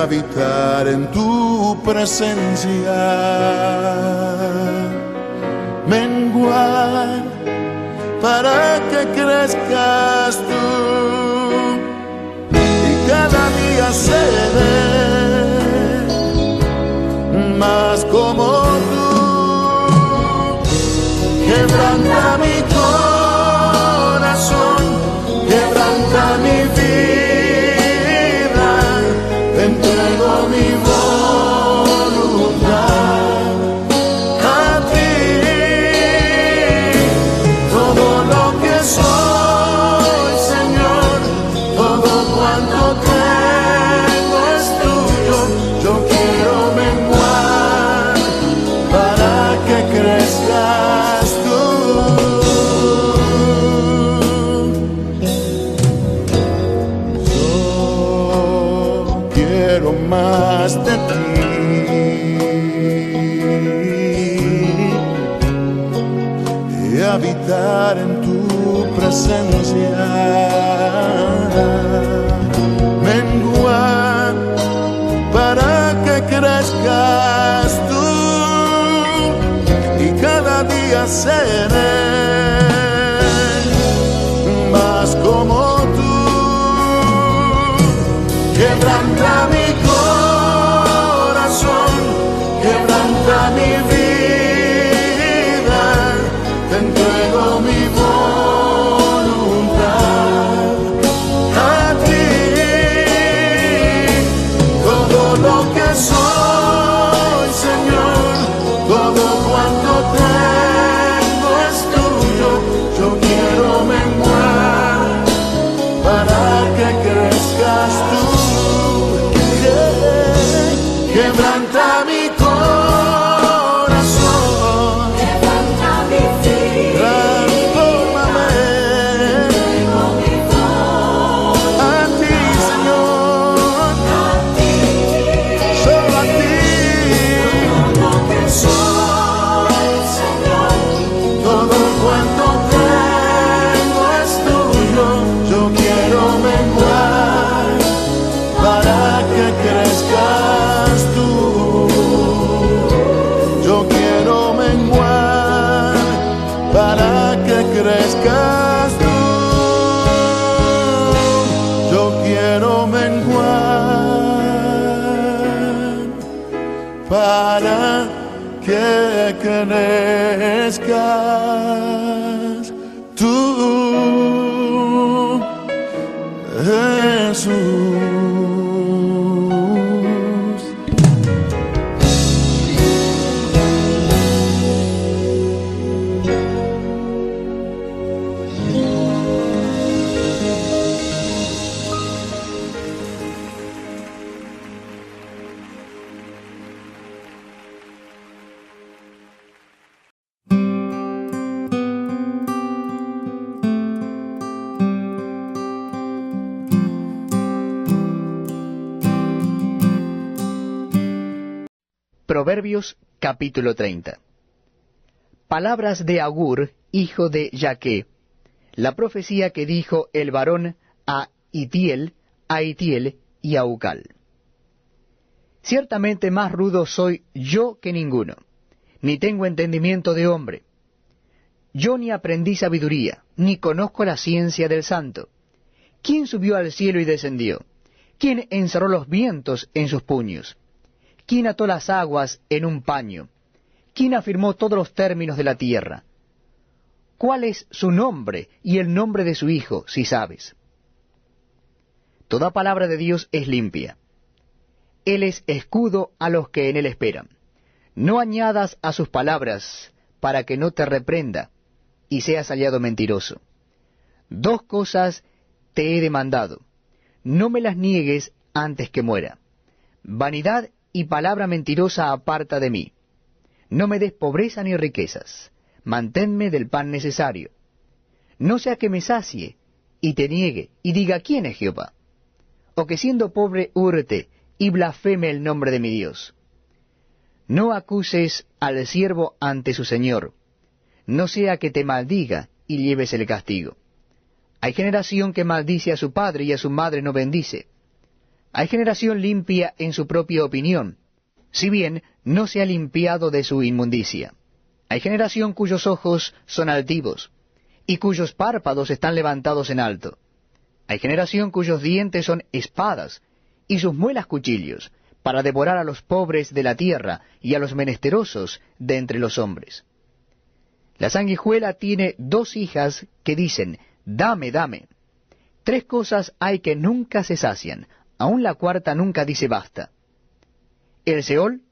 habitar en tu presencia, menguar para que crezcas tú y cada día seré más como tú. Quebranta mi corazón, quebranta mi vida, te entrego mi voluntad a ti. Todo lo que soy, Señor, todo cuanto tengo es tuyo. Yo quiero menguar para que crezcas tú. Más de ti y habitar en tu presencia, menguar para que crezcas tú y cada día seré más como tú. Quebranta mi corazón, quebranta mi vida, te entrego mi voluntad a ti. Todo lo que soy, Señor, todo cuanto tengo es tuyo. Yo quiero menguar para que crezcas tú. Quebranta mi corazón, quebranta mi vida, transfórmame entrego mi voz a ti, Señor, a ti. solo a ti. Todo lo que soy, Señor, Todo cuanto tengo es tuyo. Yo quiero menguar para que crezcas tú. Yo quiero menguar para que crezcas tú. Yo quiero menguar para que crezcas tú, Jesús. Proverbios capítulo 30. Palabras de Agur, hijo de Jaque, la profecía que dijo el varón a Itiel y a Ucal. Ciertamente más rudo soy yo que ninguno, ni tengo entendimiento de hombre. Yo ni aprendí sabiduría, ni conozco la ciencia del santo. ¿Quién subió al cielo y descendió? ¿Quién encerró los vientos en sus puños? ¿Quién ató las aguas en un paño? ¿Quién afirmó todos los términos de la tierra? ¿Cuál es su nombre y el nombre de su hijo, si sabes? Toda palabra de Dios es limpia. Él es escudo a los que en él esperan. No añadas a sus palabras, para que no te reprenda, y seas hallado mentiroso. 2 cosas te he demandado. No me las niegues antes que muera. Vanidad y palabra mentirosa aparta de mí. No me des pobreza ni riquezas. Manténme del pan necesario. No sea que me sacie y te niegue y diga ¿quién es Jehová? O que siendo pobre hurte y blasfeme el nombre de mi Dios. No acuses al siervo ante su señor, no sea que te maldiga y lleves el castigo. Hay generación que maldice a su padre y a su madre no bendice. Hay generación limpia en su propia opinión, si bien no se ha limpiado de su inmundicia. Hay generación cuyos ojos son altivos, y cuyos párpados están levantados en alto. Hay generación cuyos dientes son espadas, y sus muelas cuchillos, para devorar a los pobres de la tierra y a los menesterosos de entre los hombres. La sanguijuela tiene 2 hijas que dicen, dame, dame. 3 cosas hay que nunca se sacian, aun la cuarta nunca dice basta. El Seol,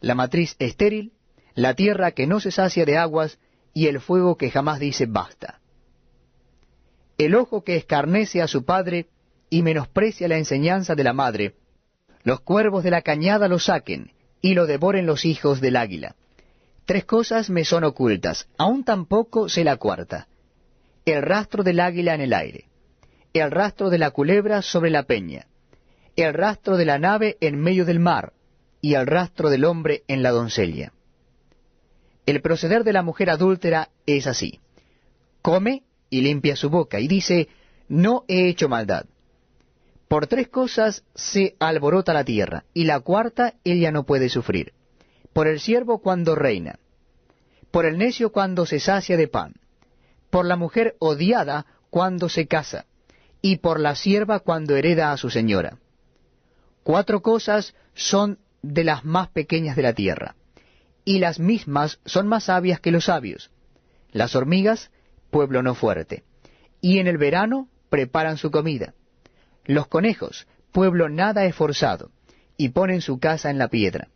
la matriz estéril, la tierra que no se sacia de aguas, y el fuego que jamás dice basta. El ojo que escarnece a su padre y menosprecia la enseñanza de la madre, los cuervos de la cañada lo saquen, y lo devoren los hijos del águila. 3 cosas me son ocultas, aun tampoco sé la cuarta. El rastro del águila en el aire, el rastro de la culebra sobre la peña, el rastro de la nave en medio del mar, y el rastro del hombre en la doncella. El proceder de la mujer adúltera es así. Come y limpia su boca, y dice, no he hecho maldad. Por 3 cosas se alborota la tierra, y la cuarta ella no puede sufrir. Por el siervo cuando reina, por el necio cuando se sacia de pan, por la mujer odiada cuando se casa, y por la sierva cuando hereda a su señora. 4 cosas son de las más pequeñas de la tierra, y las mismas son más sabias que los sabios. Las hormigas, pueblo no fuerte, y en el verano preparan su comida. Los conejos, pueblo nada esforzado, y ponen su casa en la piedra.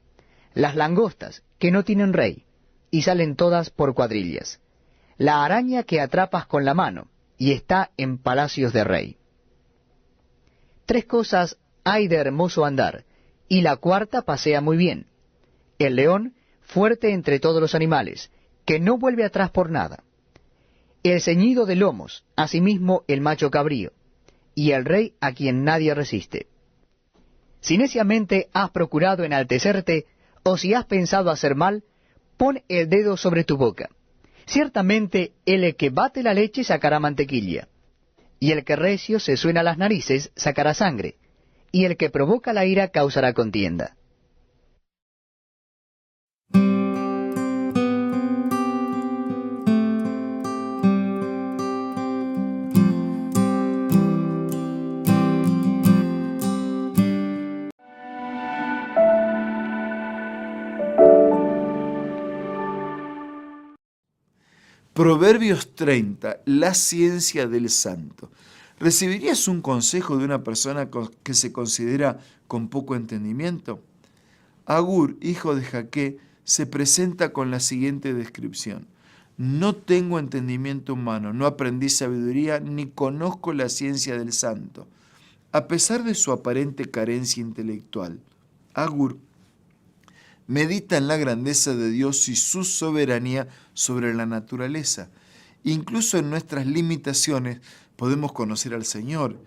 Las langostas, que no tienen rey, y salen todas por cuadrillas. La araña que atrapas con la mano, y está en palacios de rey. 3 cosas hay de hermoso andar, y la cuarta pasea muy bien. El león, fuerte entre todos los animales, que no vuelve atrás por nada. El ceñido de lomos, asimismo el macho cabrío, y el rey a quien nadie resiste. Si neciamente has procurado enaltecerte, o si has pensado hacer mal, pon el dedo sobre tu boca. Ciertamente el que bate la leche sacará mantequilla, y el que recio se suena las narices sacará sangre, y el que provoca la ira causará contienda. Proverbios 30, la ciencia del santo. ¿Recibirías un consejo de una persona que se considera con poco entendimiento? Agur, hijo de Jaque, se presenta con la siguiente descripción. No tengo entendimiento humano, no aprendí sabiduría, ni conozco la ciencia del santo. A pesar de su aparente carencia intelectual, Agur medita en la grandeza de Dios y su soberanía sobre la naturaleza. Incluso en nuestras limitaciones podemos conocer al Señor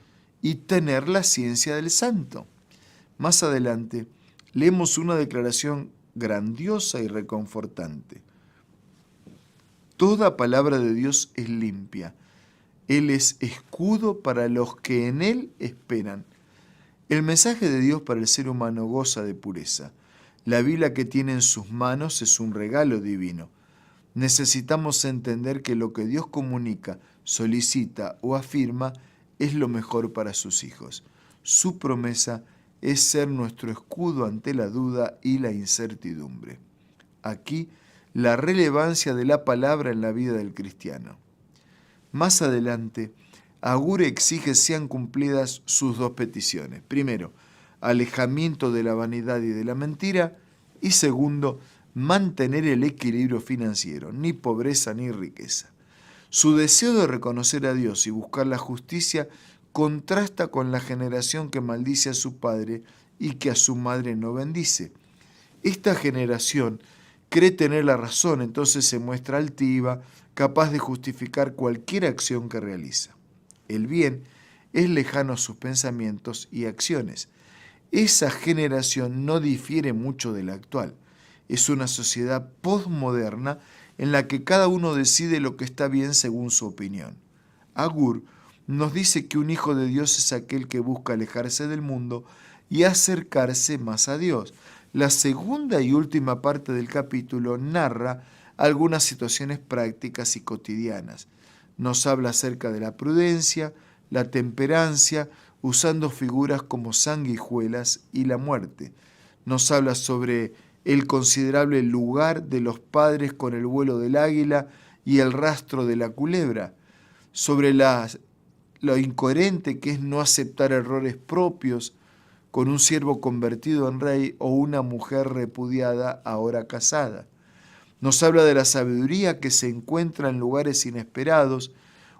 y tener la ciencia del santo. Más adelante leemos una declaración grandiosa y reconfortante. Toda palabra de Dios es limpia. Él es escudo para los que en Él esperan. El mensaje de Dios para el ser humano goza de pureza. La Biblia que tiene en sus manos es un regalo divino. Necesitamos entender que lo que Dios comunica, solicita o afirma es lo mejor para sus hijos. Su promesa es ser nuestro escudo ante la duda y la incertidumbre. Aquí, la relevancia de la palabra en la vida del cristiano. Más adelante, Agur exige sean cumplidas sus 2 peticiones. Primero, alejamiento de la vanidad y de la mentira, y segundo, mantener el equilibrio financiero, ni pobreza ni riqueza. Su deseo de reconocer a Dios y buscar la justicia contrasta con la generación que maldice a su padre y que a su madre no bendice. Esta generación cree tener la razón, entonces se muestra altiva, capaz de justificar cualquier acción que realiza. El bien es lejano a sus pensamientos y acciones. Esa generación no difiere mucho de la actual. Es una sociedad postmoderna en la que cada uno decide lo que está bien según su opinión. Agur nos dice que un hijo de Dios es aquel que busca alejarse del mundo y acercarse más a Dios. La segunda y última parte del capítulo narra algunas situaciones prácticas y cotidianas. Nos habla acerca de la prudencia, la temperancia, usando figuras como sanguijuelas y la muerte. Nos habla sobre el considerable lugar de los padres con el vuelo del águila y el rastro de la culebra, sobre lo incoherente que es no aceptar errores propios con un siervo convertido en rey o una mujer repudiada ahora casada. Nos habla de la sabiduría que se encuentra en lugares inesperados,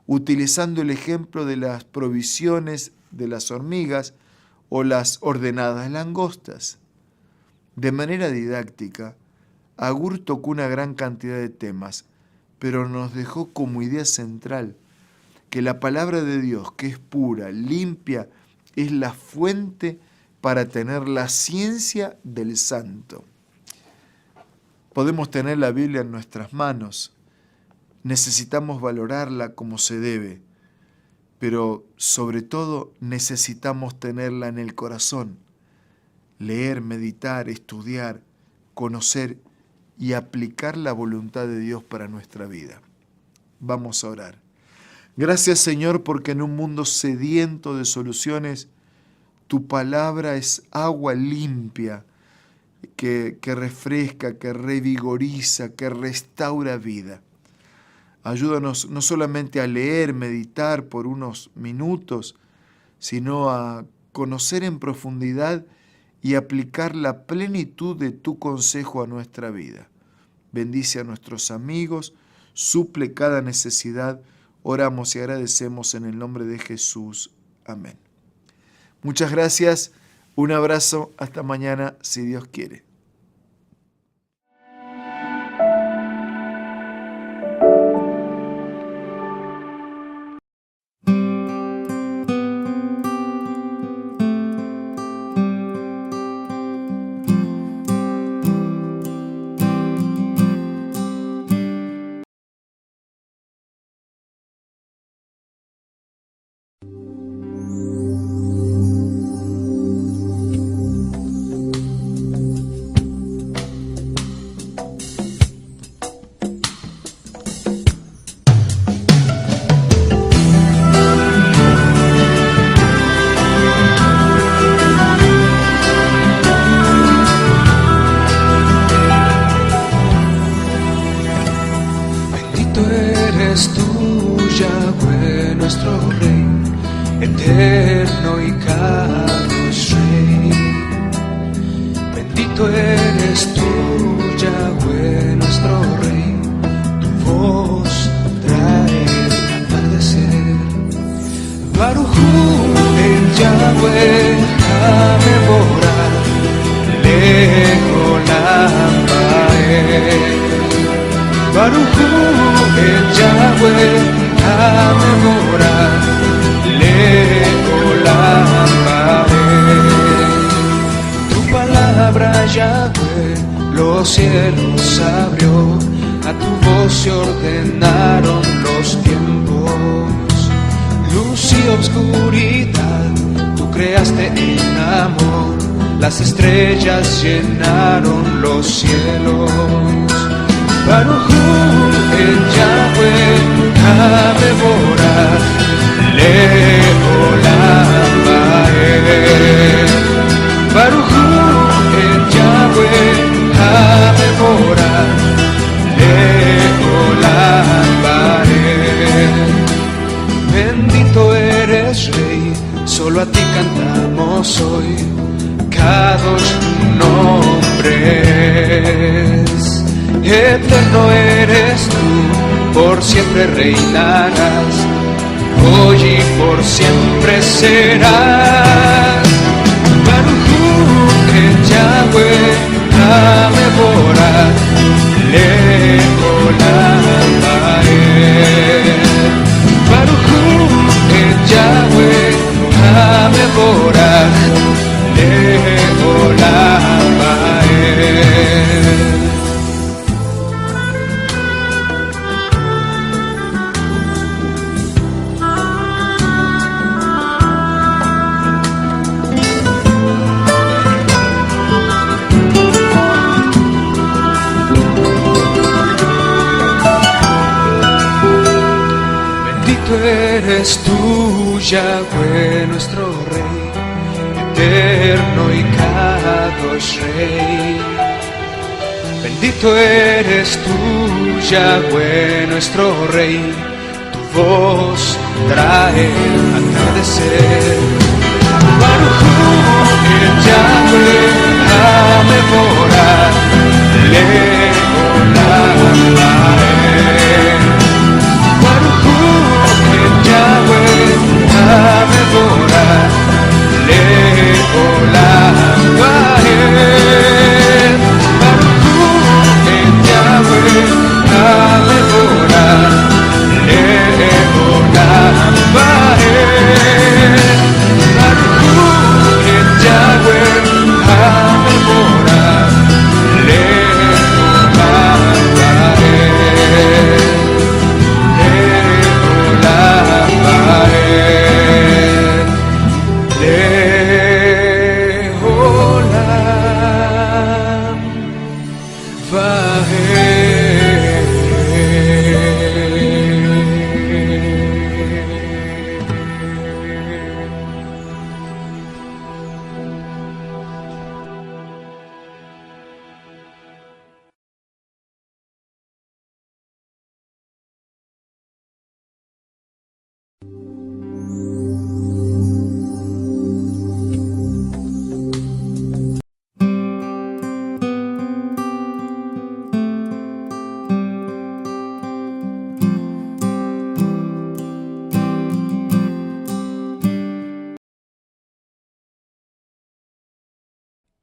utilizando el ejemplo de las provisiones de las hormigas o las ordenadas langostas. De manera didáctica, Agur tocó una gran cantidad de temas, pero nos dejó como idea central que la palabra de Dios, que es pura, limpia, es la fuente para tener la ciencia del santo. Podemos tener la Biblia en nuestras manos, necesitamos valorarla como se debe, pero sobre todo necesitamos tenerla en el corazón, leer, meditar, estudiar, conocer y aplicar la voluntad de Dios para nuestra vida. Vamos a orar. Gracias, Señor, porque en un mundo sediento de soluciones, tu palabra es agua limpia que refresca, que revigoriza, que restaura vida. Ayúdanos no solamente a leer, meditar por unos minutos, sino a conocer en profundidad y aplicar la plenitud de tu consejo a nuestra vida. Bendice a nuestros amigos, suple cada necesidad. Oramos y agradecemos en el nombre de Jesús. Amén. Muchas gracias, un abrazo, hasta mañana si Dios quiere. eterno y Carlos Rey. Bendito eres tú, Yahweh, nuestro Rey. Tu voz trae el atardecer. Barujú el Yahweh, Hamemorá, Leolam Baed. Barujú el Yahweh, Hamemorá, Leolam Baed. Tu palabra, Yahweh, los cielos abrió, a tu voz se ordenaron los tiempos. Luz y obscuridad, tú creaste en amor, las estrellas llenaron los cielos. Barujú el Yahweh, Hamemorá, Leolam Baed. Barujú el Yahweh, Hamemorá, Leolam Baed. Bendito eres, Rey, solo a ti cantamos hoy, Kadosh tu nombre es. Eterno eres tú, por siempre reinarás, hoy y por siempre serás. Barujú el Yahweh, Hamemorá, Leolam Baed. Barujú el Yahweh, Hamemorá, Leolam Baed. Bendito eres tú, Yahweh, nuestro Rey, eterno y Kadosh Rey. Bendito eres tú, Yahweh, nuestro Rey, tu voz trae atardecer. Baruch Hu el Yahweh HaMevorach Le'olam Va'ed. Baruch Hu el Yahweh HaMevorach Le'olam Va'ed. Baruch Hu el Yahweh HaMevorach Le'olam Va'ed. Baruch Hu el Yahweh HaMevorach Le'olam Va'ed. Le'olam Va'ed. Le'olam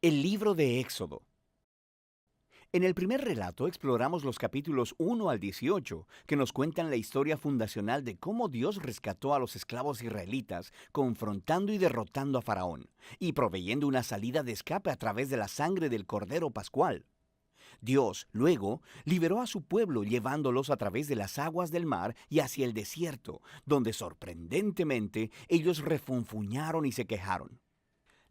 El libro de Éxodo. En el primer relato exploramos los capítulos 1 al 18, que nos cuentan la historia fundacional de cómo Dios rescató a los esclavos israelitas, confrontando y derrotando a Faraón, y proveyendo una salida de escape a través de la sangre del Cordero Pascual. Dios, luego, liberó a su pueblo llevándolos a través de las aguas del mar y hacia el desierto, donde sorprendentemente ellos refunfuñaron y se quejaron.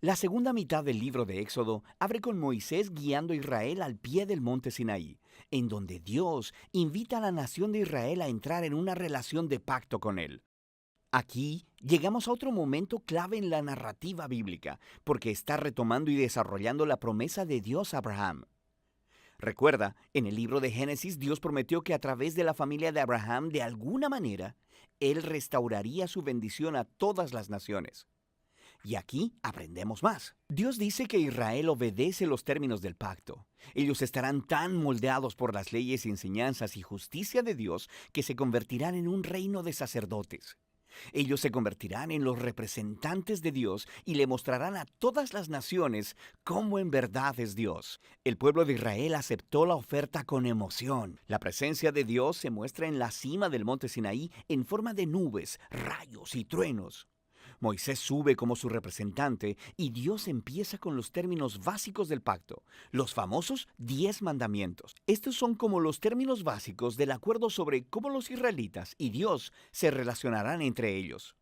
La segunda mitad del libro de Éxodo abre con Moisés guiando a Israel al pie del monte Sinaí, en donde Dios invita a la nación de Israel a entrar en una relación de pacto con Él. Aquí llegamos a otro momento clave en la narrativa bíblica, porque está retomando y desarrollando la promesa de Dios a Abraham. Recuerda, en el libro de Génesis Dios prometió que a través de la familia de Abraham, de alguna manera, Él restauraría su bendición a todas las naciones. Y aquí aprendemos más. Dios dice que Israel obedece los términos del pacto. Ellos estarán tan moldeados por las leyes, enseñanzas y justicia de Dios que se convertirán en un reino de sacerdotes. Ellos se convertirán en los representantes de Dios y le mostrarán a todas las naciones cómo en verdad es Dios. El pueblo de Israel aceptó la oferta con emoción. La presencia de Dios se muestra en la cima del monte Sinaí en forma de nubes, rayos y truenos. Moisés sube como su representante y Dios empieza con los términos básicos del pacto, los famosos 10 mandamientos. Estos son como los términos básicos del acuerdo sobre cómo los israelitas y Dios se relacionarán entre ellos.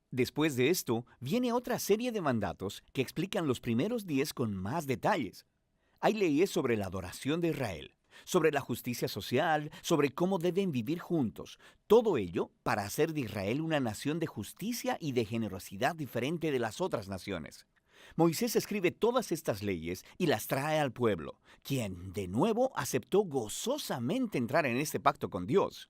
Después de esto, viene otra serie de mandatos que explican los primeros 10 con más detalles. Hay leyes sobre la adoración de Israel, sobre la justicia social, sobre cómo deben vivir juntos. Todo ello para hacer de Israel una nación de justicia y de generosidad diferente de las otras naciones. Moisés escribe todas estas leyes y las trae al pueblo, quien, de nuevo, aceptó gozosamente entrar en este pacto con Dios.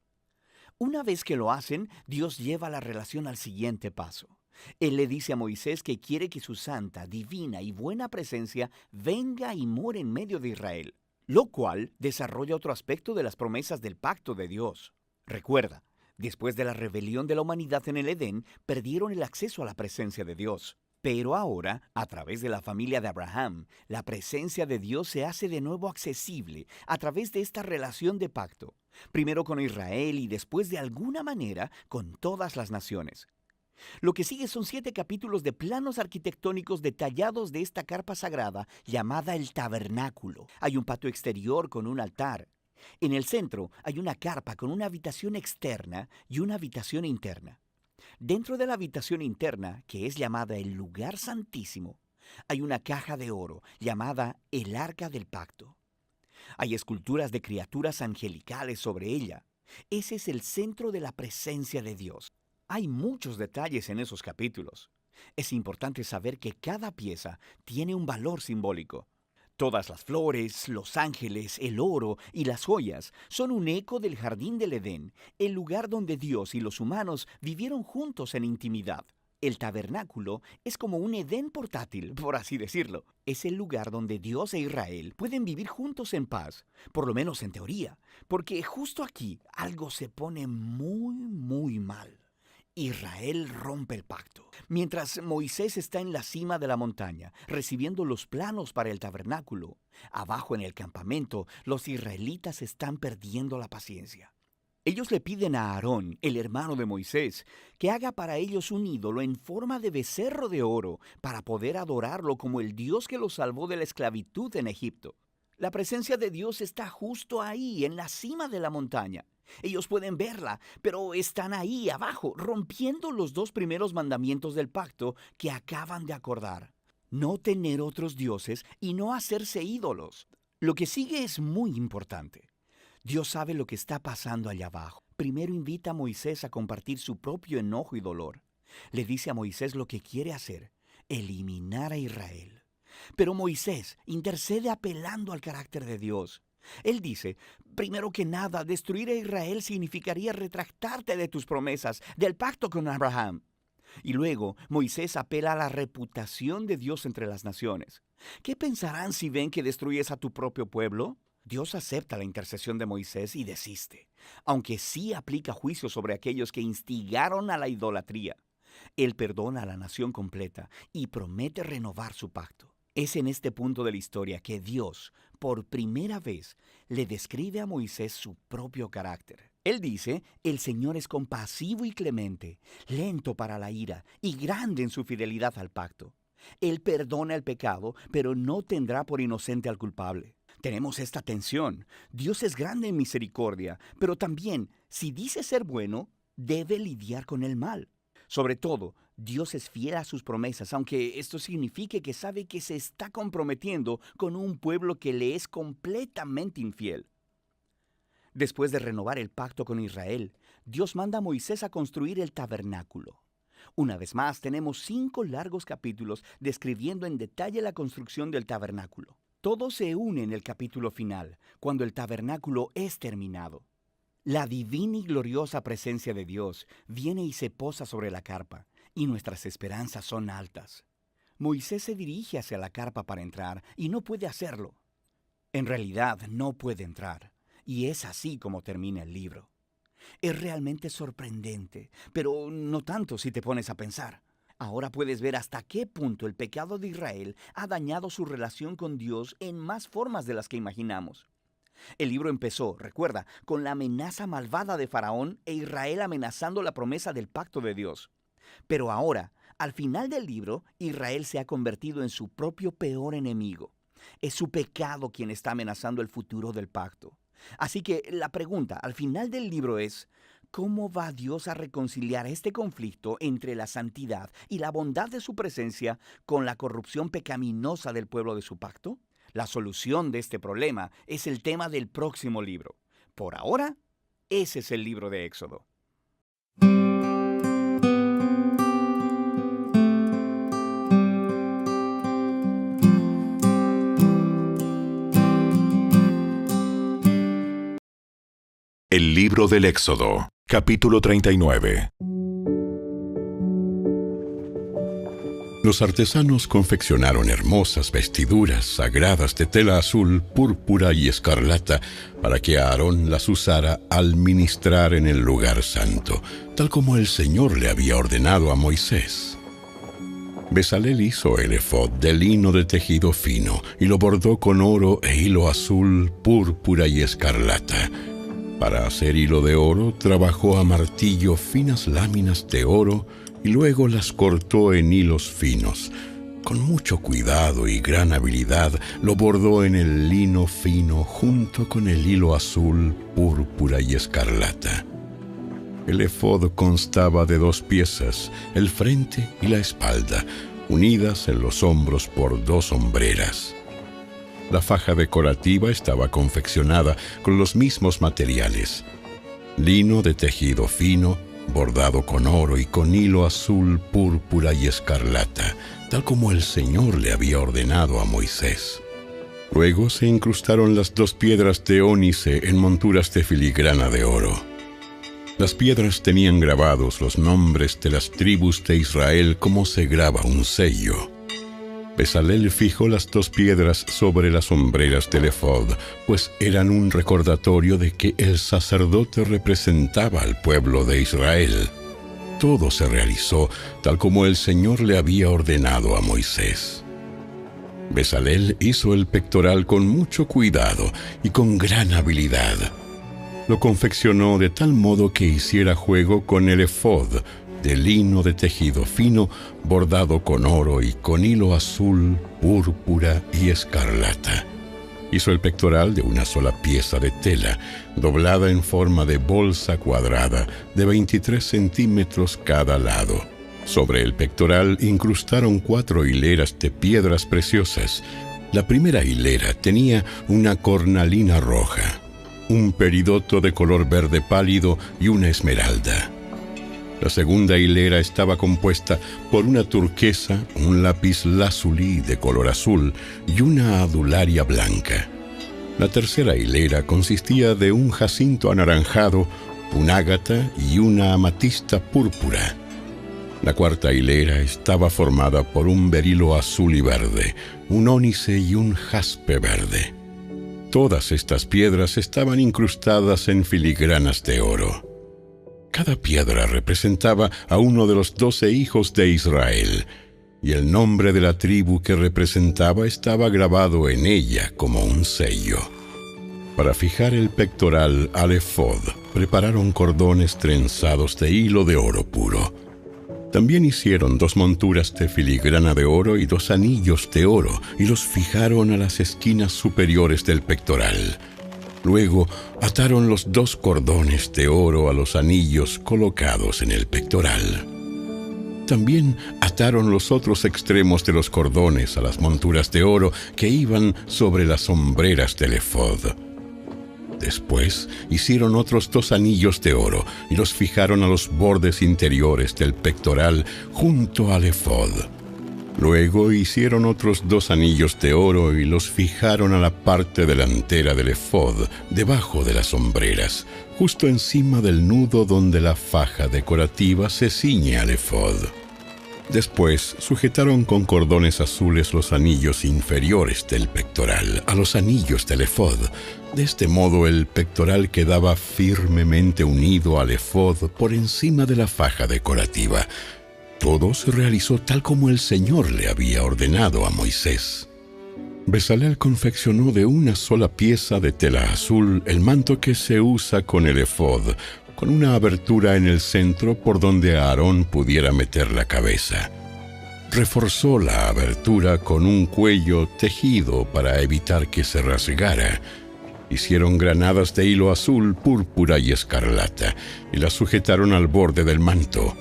Una vez que lo hacen, Dios lleva la relación al siguiente paso. Él le dice a Moisés que quiere que su santa, divina y buena presencia venga y more en medio de Israel, lo cual desarrolla otro aspecto de las promesas del pacto de Dios. Recuerda, después de la rebelión de la humanidad en el Edén, perdieron el acceso a la presencia de Dios. Pero ahora, a través de la familia de Abraham, la presencia de Dios se hace de nuevo accesible a través de esta relación de pacto, primero con Israel y después de alguna manera con todas las naciones. Lo que sigue son 7 capítulos de planos arquitectónicos detallados de esta carpa sagrada llamada el tabernáculo. Hay un patio exterior con un altar. En el centro hay una carpa con una habitación externa y una habitación interna. Dentro de la habitación interna, que es llamada el lugar santísimo, hay una caja de oro llamada el arca del pacto. Hay esculturas de criaturas angelicales sobre ella. Ese es el centro de la presencia de Dios. Hay muchos detalles en esos capítulos. Es importante saber que cada pieza tiene un valor simbólico. Todas las flores, los ángeles, el oro y las joyas son un eco del jardín del Edén, el lugar donde Dios y los humanos vivieron juntos en intimidad. El tabernáculo es como un Edén portátil, por así decirlo. Es el lugar donde Dios e Israel pueden vivir juntos en paz, por lo menos en teoría, porque justo aquí algo se pone muy mal. Israel rompe el pacto. Mientras Moisés está en la cima de la montaña, recibiendo los planos para el tabernáculo, abajo en el campamento, los israelitas están perdiendo la paciencia. Ellos le piden a Aarón, el hermano de Moisés, que haga para ellos un ídolo en forma de becerro de oro para poder adorarlo como el Dios que los salvó de la esclavitud en Egipto. La presencia de Dios está justo ahí, en la cima de la montaña. Ellos pueden verla, pero están ahí abajo, rompiendo los 2 primeros mandamientos del pacto que acaban de acordar. No tener otros dioses y no hacerse ídolos. Lo que sigue es muy importante. Dios sabe lo que está pasando allá abajo. Primero invita a Moisés a compartir su propio enojo y dolor. Le dice a Moisés lo que quiere hacer: eliminar a Israel. Pero Moisés intercede apelando al carácter de Dios. Él dice, primero que nada, destruir a Israel significaría retractarte de tus promesas, del pacto con Abraham. Y luego Moisés apela a la reputación de Dios entre las naciones. ¿Qué pensarán si ven que destruyes a tu propio pueblo? Dios acepta la intercesión de Moisés y desiste, aunque sí aplica juicio sobre aquellos que instigaron a la idolatría. Él perdona a la nación completa y promete renovar su pacto. Es en este punto de la historia que Dios, por primera vez, le describe a Moisés su propio carácter. Él dice, el Señor es compasivo y clemente, lento para la ira y grande en su fidelidad al pacto. Él perdona el pecado, pero no tendrá por inocente al culpable. Tenemos esta tensión. Dios es grande en misericordia, pero también, si dice ser bueno, debe lidiar con el mal. Sobre todo, Dios es fiel a sus promesas, aunque esto signifique que sabe que se está comprometiendo con un pueblo que le es completamente infiel. Después de renovar el pacto con Israel, Dios manda a Moisés a construir el tabernáculo. Una vez más, tenemos 5 largos capítulos describiendo en detalle la construcción del tabernáculo. Todo se une en el capítulo final, cuando el tabernáculo es terminado. La divina y gloriosa presencia de Dios viene y se posa sobre la carpa, y nuestras esperanzas son altas. Moisés se dirige hacia la carpa para entrar, y no puede hacerlo. En realidad, no puede entrar, y es así como termina el libro. Es realmente sorprendente, pero no tanto si te pones a pensar. Ahora puedes ver hasta qué punto el pecado de Israel ha dañado su relación con Dios en más formas de las que imaginamos. El libro empezó, recuerda, con la amenaza malvada de Faraón e Israel amenazando la promesa del pacto de Dios. Pero ahora, al final del libro, Israel se ha convertido en su propio peor enemigo. Es su pecado quien está amenazando el futuro del pacto. Así que la pregunta al final del libro es, ¿cómo va Dios a reconciliar este conflicto entre la santidad y la bondad de su presencia con la corrupción pecaminosa del pueblo de su pacto? La solución de este problema es el tema del próximo libro. Por ahora, ese es el libro de Éxodo. El libro del Éxodo, capítulo 39. Los artesanos confeccionaron hermosas vestiduras sagradas de tela azul, púrpura y escarlata para que Aarón las usara al ministrar en el lugar santo, tal como el Señor le había ordenado a Moisés. Bezalel hizo el efod de lino de tejido fino y lo bordó con oro e hilo azul, púrpura y escarlata. Para hacer hilo de oro, trabajó a martillo finas láminas de oro y luego las cortó en hilos finos. Con mucho cuidado y gran habilidad, lo bordó en el lino fino junto con el hilo azul, púrpura y escarlata. El efod constaba de 2 piezas, el frente y la espalda, unidas en los hombros por 2 hombreras. La faja decorativa estaba confeccionada con los mismos materiales: lino de tejido fino, bordado con oro y con hilo azul, púrpura y escarlata, tal como el Señor le había ordenado a Moisés. Luego se incrustaron las 2 piedras de ónice en monturas de filigrana de oro. Las piedras tenían grabados los nombres de las tribus de Israel como se graba un sello. Bezalel fijó las 2 piedras sobre las hombreras del efod, pues eran un recordatorio de que el sacerdote representaba al pueblo de Israel. Todo se realizó tal como el Señor le había ordenado a Moisés. Bezalel hizo el pectoral con mucho cuidado y con gran habilidad. Lo confeccionó de tal modo que hiciera juego con el efod, de lino de tejido fino, bordado con oro y con hilo azul, púrpura y escarlata. Hizo el pectoral de una sola pieza de tela, doblada en forma de bolsa cuadrada, de 23 centímetros cada lado. Sobre el pectoral incrustaron 4 hileras de piedras preciosas. La primera hilera tenía una cornalina roja, un peridoto de color verde pálido y una esmeralda. La segunda hilera estaba compuesta por una turquesa, un lapislázuli de color azul y una adularia blanca. La tercera hilera consistía de un jacinto anaranjado, un ágata y una amatista púrpura. La cuarta hilera estaba formada por un berilo azul y verde, un ónice y un jaspe verde. Todas estas piedras estaban incrustadas en filigranas de oro. Cada piedra representaba a uno de los 12 hijos de Israel, y el nombre de la tribu que representaba estaba grabado en ella como un sello. Para fijar el pectoral al efod, prepararon cordones trenzados de hilo de oro puro. También hicieron 2 monturas de filigrana de oro y 2 anillos de oro, y los fijaron a las esquinas superiores del pectoral. Luego ataron los 2 cordones de oro a los anillos colocados en el pectoral. También ataron los otros extremos de los cordones a las monturas de oro que iban sobre las hombreras del efod. Después hicieron otros 2 anillos de oro y los fijaron a los bordes interiores del pectoral junto al efod. Luego hicieron otros 2 anillos de oro y los fijaron a la parte delantera del efod, debajo de las hombreras, justo encima del nudo donde la faja decorativa se ciñe al efod. Después sujetaron con cordones azules los anillos inferiores del pectoral a los anillos del efod. De este modo el pectoral quedaba firmemente unido al efod por encima de la faja decorativa. Todo se realizó tal como el Señor le había ordenado a Moisés. Bezalel confeccionó de una sola pieza de tela azul el manto que se usa con el efod, con una abertura en el centro por donde Aarón pudiera meter la cabeza. Reforzó la abertura con un cuello tejido para evitar que se rasgara. Hicieron granadas de hilo azul, púrpura y escarlata, y las sujetaron al borde del manto.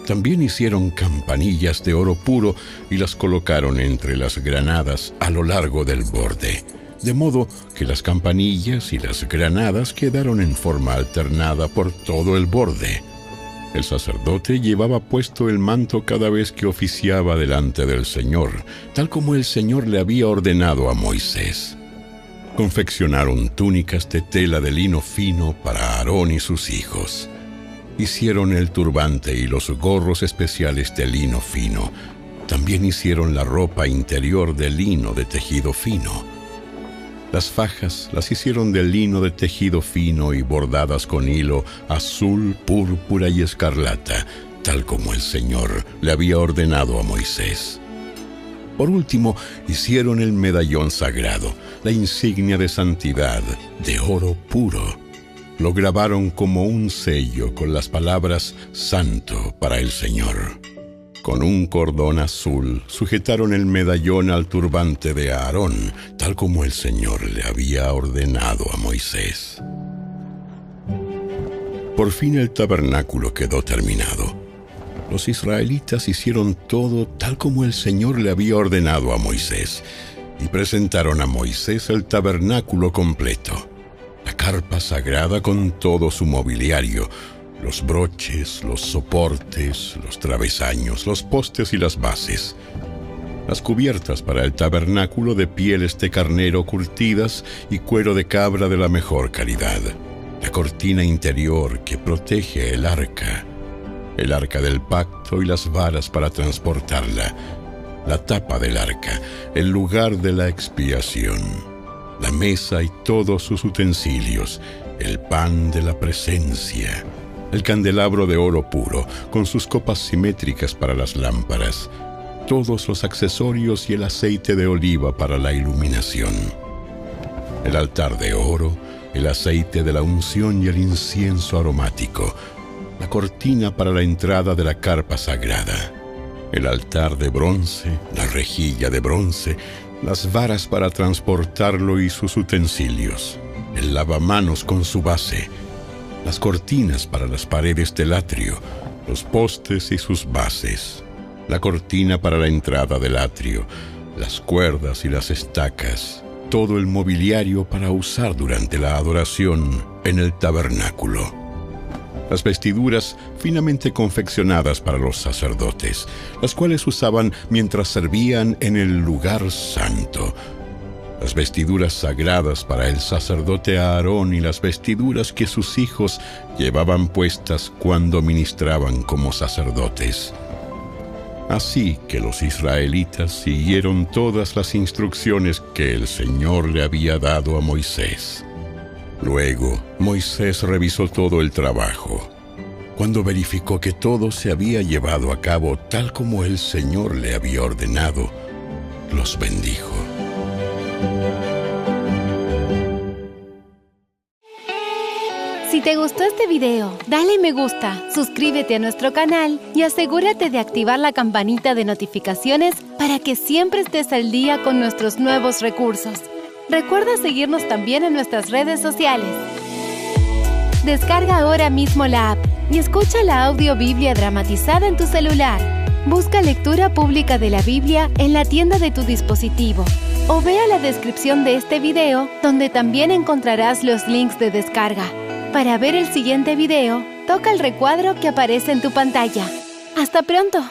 También hicieron campanillas de oro puro y las colocaron entre las granadas a lo largo del borde, de modo que las campanillas y las granadas quedaron en forma alternada por todo el borde. El sacerdote llevaba puesto el manto cada vez que oficiaba delante del Señor, tal como el Señor le había ordenado a Moisés. Confeccionaron túnicas de tela de lino fino para Aarón y sus hijos. Hicieron el turbante y los gorros especiales de lino fino. También hicieron la ropa interior de lino de tejido fino. Las fajas las hicieron de lino de tejido fino y bordadas con hilo azul, púrpura y escarlata, tal como el Señor le había ordenado a Moisés. Por último, hicieron el medallón sagrado, la insignia de santidad, de oro puro. Lo grabaron como un sello con las palabras «Santo para el Señor». Con un cordón azul sujetaron el medallón al turbante de Aarón, tal como el Señor le había ordenado a Moisés. Por fin el tabernáculo quedó terminado. Los israelitas hicieron todo tal como el Señor le había ordenado a Moisés, y presentaron a Moisés el tabernáculo completo. La carpa sagrada con todo su mobiliario, los broches, los soportes, los travesaños, los postes y las bases. Las cubiertas para el tabernáculo de pieles de carnero curtidas y cuero de cabra de la mejor calidad. La cortina interior que protege el arca del pacto y las varas para transportarla, la tapa del arca, el lugar de la expiación, la mesa y todos sus utensilios, el pan de la presencia, el candelabro de oro puro, con sus copas simétricas para las lámparas, todos los accesorios y el aceite de oliva para la iluminación, el altar de oro, el aceite de la unción y el incienso aromático, la cortina para la entrada de la carpa sagrada, el altar de bronce, la rejilla de bronce, las varas para transportarlo y sus utensilios, el lavamanos con su base, las cortinas para las paredes del atrio, los postes y sus bases, la cortina para la entrada del atrio, las cuerdas y las estacas, todo el mobiliario para usar durante la adoración en el tabernáculo. Las vestiduras finamente confeccionadas para los sacerdotes, las cuales usaban mientras servían en el lugar santo. Las vestiduras sagradas para el sacerdote Aarón y las vestiduras que sus hijos llevaban puestas cuando ministraban como sacerdotes. Así que los israelitas siguieron todas las instrucciones que el Señor le había dado a Moisés. Luego, Moisés revisó todo el trabajo. Cuando verificó que todo se había llevado a cabo tal como el Señor le había ordenado, los bendijo. Si te gustó este video, dale me gusta, suscríbete a nuestro canal y asegúrate de activar la campanita de notificaciones para que siempre estés al día con nuestros nuevos recursos. Recuerda seguirnos también en nuestras redes sociales. Descarga ahora mismo la app y escucha la audiobiblia dramatizada en tu celular. Busca lectura pública de la Biblia en la tienda de tu dispositivo o vea la descripción de este video donde también encontrarás los links de descarga. Para ver el siguiente video, toca el recuadro que aparece en tu pantalla. ¡Hasta pronto!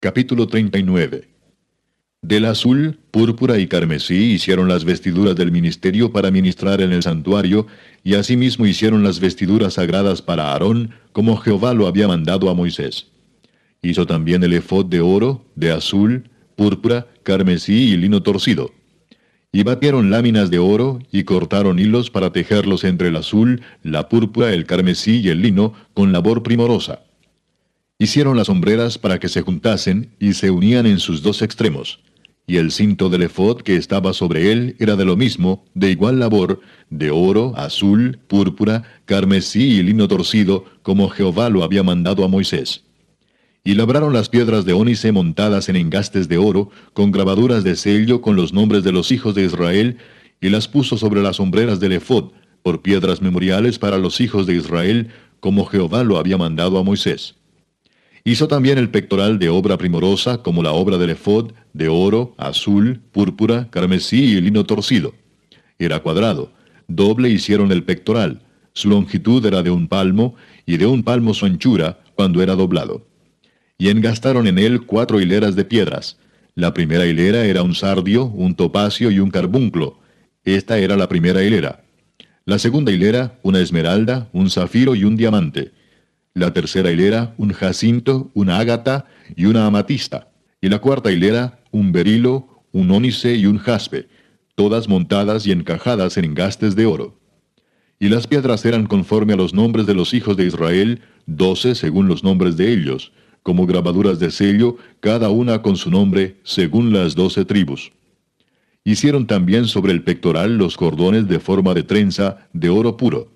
Capítulo 39. Del azul, púrpura y carmesí hicieron las vestiduras del ministerio para ministrar en el santuario, y asimismo hicieron las vestiduras sagradas para Aarón, como Jehová lo había mandado a Moisés. Hizo también el efod de oro, de azul, púrpura, carmesí y lino torcido. Y batieron láminas de oro, y cortaron hilos para tejerlos entre el azul, la púrpura, el carmesí y el lino, con labor primorosa. Hicieron las hombreras para que se juntasen, y se unían en sus dos extremos. Y el cinto del efod que estaba sobre él era de lo mismo, de igual labor, de oro, azul, púrpura, carmesí y lino torcido, como Jehová lo había mandado a Moisés. Y labraron las piedras de ónice montadas en engastes de oro, con grabaduras de sello con los nombres de los hijos de Israel, y las puso sobre las hombreras del efod, por piedras memoriales para los hijos de Israel, como Jehová lo había mandado a Moisés. Hizo también el pectoral de obra primorosa, como la obra del efod, de oro, azul, púrpura, carmesí y lino torcido. Era cuadrado, doble hicieron el pectoral, su longitud era de 1 palmo, y de 1 palmo su anchura, cuando era doblado. Y engastaron en él 4 hileras de piedras. La primera hilera era un sardio, un topacio y un carbunclo. Esta era la primera hilera. La segunda hilera, una esmeralda, un zafiro y un diamante. La tercera hilera, un jacinto, una ágata y una amatista. Y la cuarta hilera, un berilo, un ónice y un jaspe, todas montadas y encajadas en engastes de oro. Y las piedras eran conforme a los nombres de los hijos de Israel, 12 según los nombres de ellos, como grabaduras de sello, cada una con su nombre, según las 12 tribus. Hicieron también sobre el pectoral los cordones de forma de trenza, de oro puro.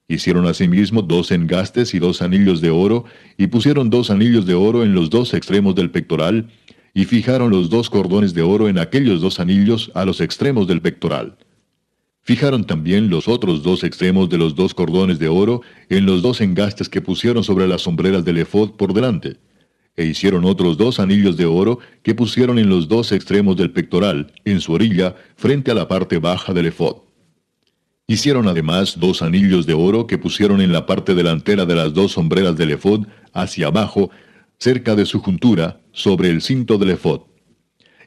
Hicieron asimismo 2 engastes y 2 anillos de oro, y pusieron 2 anillos de oro en los 2 extremos del pectoral, y fijaron los 2 cordones de oro en aquellos 2 anillos a los extremos del pectoral. Fijaron también los otros 2 extremos de los 2 cordones de oro en los 2 engastes que pusieron sobre las sombreras del efod por delante. E hicieron otros 2 anillos de oro que pusieron en los 2 extremos del pectoral, en su orilla, frente a la parte baja del efod. Hicieron además 2 anillos de oro que pusieron en la parte delantera de las 2 sombreras del efod, hacia abajo, cerca de su juntura, sobre el cinto del efod.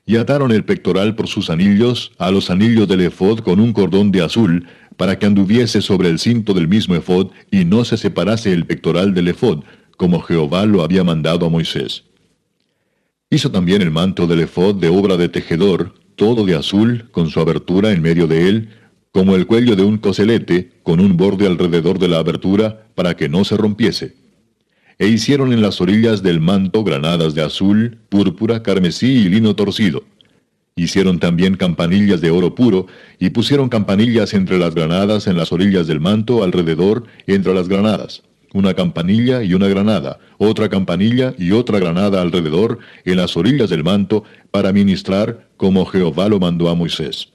Y ataron el pectoral por sus anillos a los anillos del efod con un cordón de azul, para que anduviese sobre el cinto del mismo efod, y no se separase el pectoral del efod, como Jehová lo había mandado a Moisés. Hizo también el manto del efod de obra de tejedor, todo de azul, con su abertura en medio de él, como el cuello de un coselete, con un borde alrededor de la abertura, para que no se rompiese. E hicieron en las orillas del manto granadas de azul, púrpura, carmesí y lino torcido. Hicieron también campanillas de oro puro, y pusieron campanillas entre las granadas en las orillas del manto alrededor entre las granadas. Una campanilla y una granada, otra campanilla y otra granada alrededor en las orillas del manto, para ministrar como Jehová lo mandó a Moisés.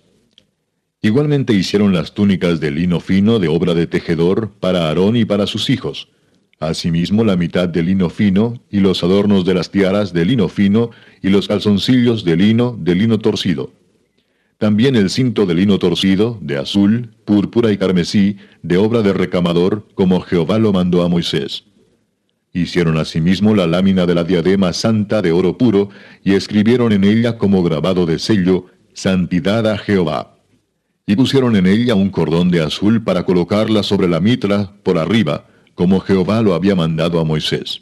Igualmente hicieron las túnicas de lino fino de obra de tejedor para Aarón y para sus hijos. Asimismo la mitad de lino fino, y los adornos de las tiaras de lino fino, y los calzoncillos de lino torcido. También el cinto de lino torcido, de azul, púrpura y carmesí, de obra de recamador, como Jehová lo mandó a Moisés. Hicieron asimismo la lámina de la diadema santa de oro puro, y escribieron en ella como grabado de sello, Santidad a Jehová. Y pusieron en ella un cordón de azul para colocarla sobre la mitra por arriba, como Jehová lo había mandado a Moisés.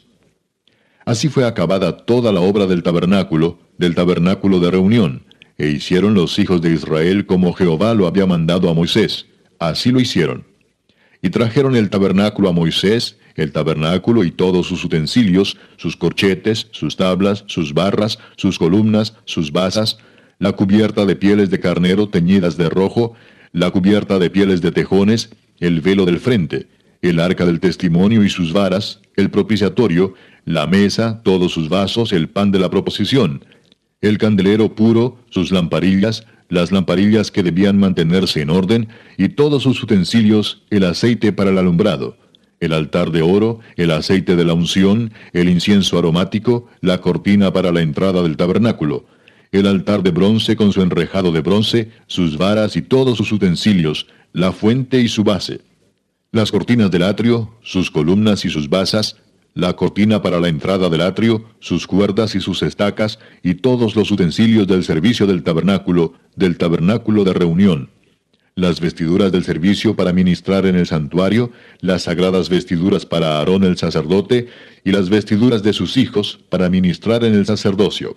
Así fue acabada toda la obra del tabernáculo de reunión, e hicieron los hijos de Israel como Jehová lo había mandado a Moisés. Así lo hicieron. Y trajeron el tabernáculo a Moisés, el tabernáculo y todos sus utensilios, sus corchetes, sus tablas, sus barras, sus columnas, sus basas, la cubierta de pieles de carnero teñidas de rojo, la cubierta de pieles de tejones, el velo del frente, el arca del testimonio y sus varas, el propiciatorio, la mesa, todos sus vasos, el pan de la proposición, el candelero puro, sus lamparillas, las lamparillas que debían mantenerse en orden, y todos sus utensilios, el aceite para el alumbrado, el altar de oro, el aceite de la unción, el incienso aromático, la cortina para la entrada del tabernáculo, el altar de bronce con su enrejado de bronce, sus varas y todos sus utensilios, la fuente y su base, las cortinas del atrio, sus columnas y sus basas, la cortina para la entrada del atrio, sus cuerdas y sus estacas, y todos los utensilios del servicio del tabernáculo de reunión, las vestiduras del servicio para ministrar en el santuario, las sagradas vestiduras para Aarón el sacerdote, y las vestiduras de sus hijos para ministrar en el sacerdocio.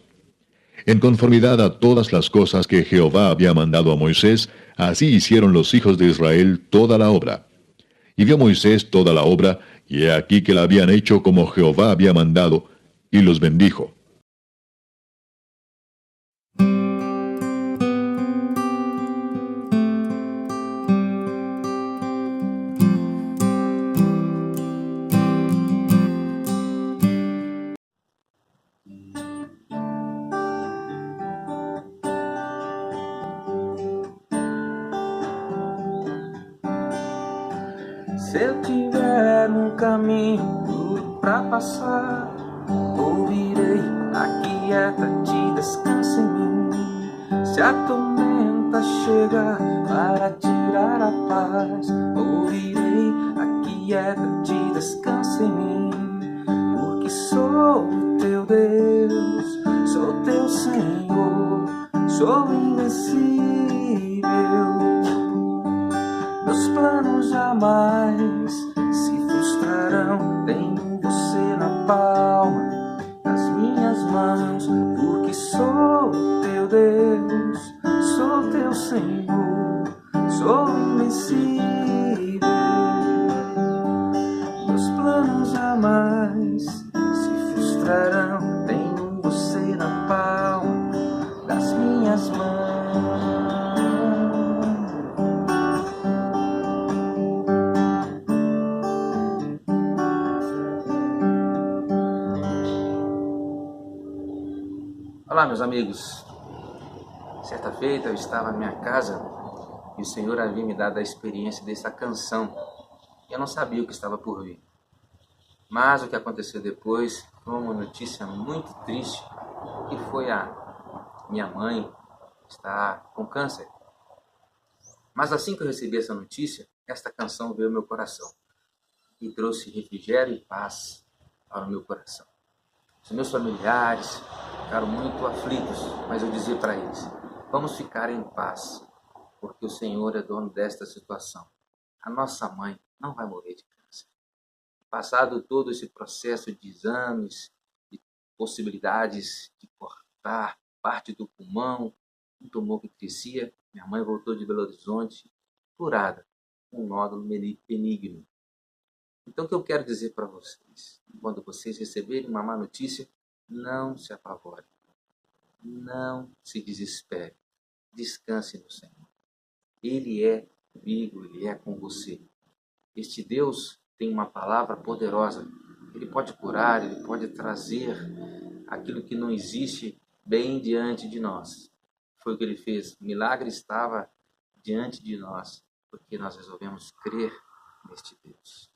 En conformidad a todas las cosas que Jehová había mandado a Moisés, así hicieron los hijos de Israel toda la obra. Y vio Moisés toda la obra, y he aquí que la habían hecho como Jehová había mandado, y los bendijo. Se eu tiver um caminho duro pra passar, ouvirei, aquieta-te, descansa em mim. Se a tormenta chegar para tirar a paz, ouvirei, aquieta-te, descansa em mim. Porque sou o teu Deus, sou teu Senhor, sou invencível. Meus planos jamais se frustrarão. Tenho você na palma das minhas mãos. Porque sou teu Deus, sou teu Senhor, sou invencível. Meus planos jamais se frustrarão. Tenho você na palma das minhas mãos. Olá, meus amigos. Certa feita eu estava na minha casa e o Senhor havia me dado a experiência dessa canção. Eu não sabia o que estava por vir. Mas o que aconteceu depois foi uma notícia muito triste, que foi a minha mãe estar com câncer. Mas assim que eu recebi essa notícia, esta canção veio ao meu coração e trouxe refrigério e paz para o meu coração. Os meus familiares ficaram muito aflitos, mas eu dizia para eles: vamos ficar em paz, porque o Senhor é dono desta situação. A nossa mãe não vai morrer de câncer. Passado todo esse processo de exames, de possibilidades de cortar parte do pulmão, um tumor que crescia, minha mãe voltou de Belo Horizonte curada, um nódulo benigno. Então o que eu quero dizer para vocês, quando vocês receberem uma má notícia, não se apavorem, não se desespere, descanse no Senhor. Ele é comigo, Ele é com você. Este Deus tem uma palavra poderosa, Ele pode curar, Ele pode trazer aquilo que não existe bem diante de nós. Foi o que Ele fez, o milagre estava diante de nós, porque nós resolvemos crer neste Deus.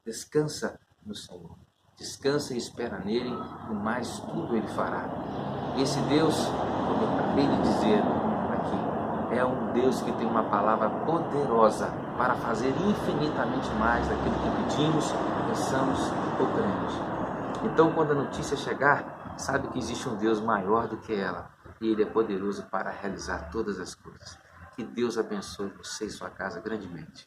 Descansa no Senhor. Descansa e espera nele, e mais tudo ele fará. Esse Deus, como eu acabei de dizer aqui, é um Deus que tem uma palavra poderosa para fazer infinitamente mais daquilo que pedimos, pensamos ou cremos. Então, quando a notícia chegar, sabe que existe um Deus maior do que ela, e Ele é poderoso para realizar todas as coisas. Que Deus abençoe você e sua casa grandemente.